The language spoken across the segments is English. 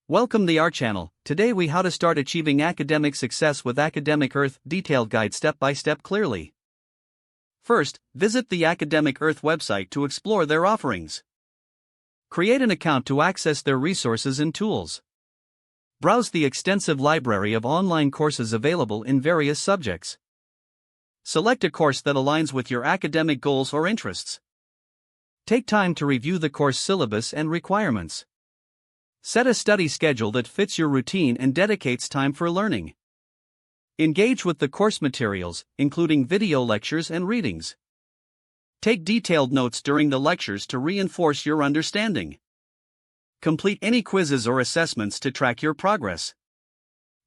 Welcome to our channel. Today we how to start achieving academic success with Academic Earth detailed guide step by step clearly. First, visit the Academic Earth website to explore their offerings. Create an account to access their resources and tools. Browse the extensive library of online courses available in various subjects. Select a course that aligns with your academic goals or interests. Take time to review the course syllabus and requirements. Set a study schedule that fits your routine and dedicates time for learning. Engage with the course materials, including video lectures and readings. Take detailed notes during the lectures to reinforce your understanding. Complete any quizzes or assessments to track your progress.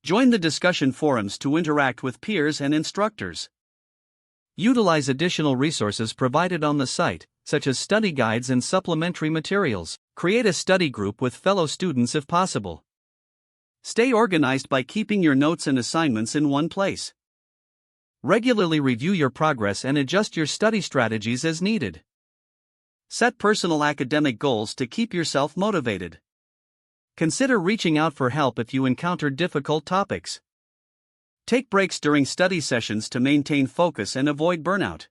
Join the discussion forums to interact with peers and instructors. Utilize additional resources provided on the site, such as study guides and supplementary materials. Create a study group with fellow students if possible. Stay organized by keeping your notes and assignments in one place. Regularly review your progress and adjust your study strategies as needed. Set personal academic goals to keep yourself motivated. Consider reaching out for help if you encounter difficult topics. Take breaks during study sessions to maintain focus and avoid burnout.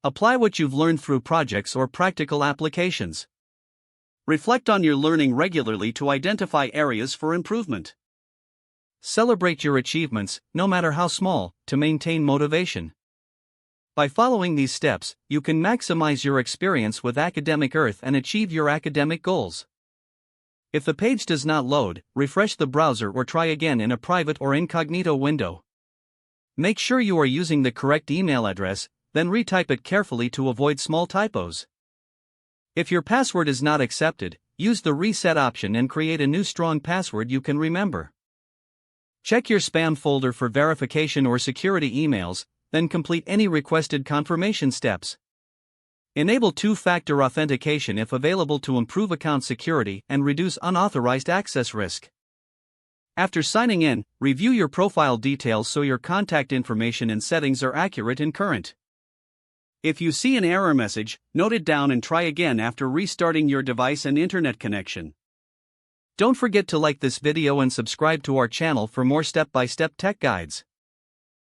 Apply what you've learned through projects or practical applications. Reflect on your learning regularly to identify areas for improvement. Celebrate your achievements, no matter how small, to maintain motivation. By following these steps, you can maximize your experience with Academic Earth and achieve your academic goals. If the page does not load, refresh the browser or try again in a private or incognito window. Make sure you are using the correct email address, then retype it carefully to avoid small typos. If your password is not accepted, use the reset option and create a new strong password you can remember. Check your spam folder for verification or security emails, then complete any requested confirmation steps. Enable two-factor authentication if available to improve account security and reduce unauthorized access risk. After signing in, review your profile details so your contact information and settings are accurate and current. If you see an error message, note it down and try again after restarting your device and internet connection. Don't forget to like this video and subscribe to our channel for more step-by-step tech guides.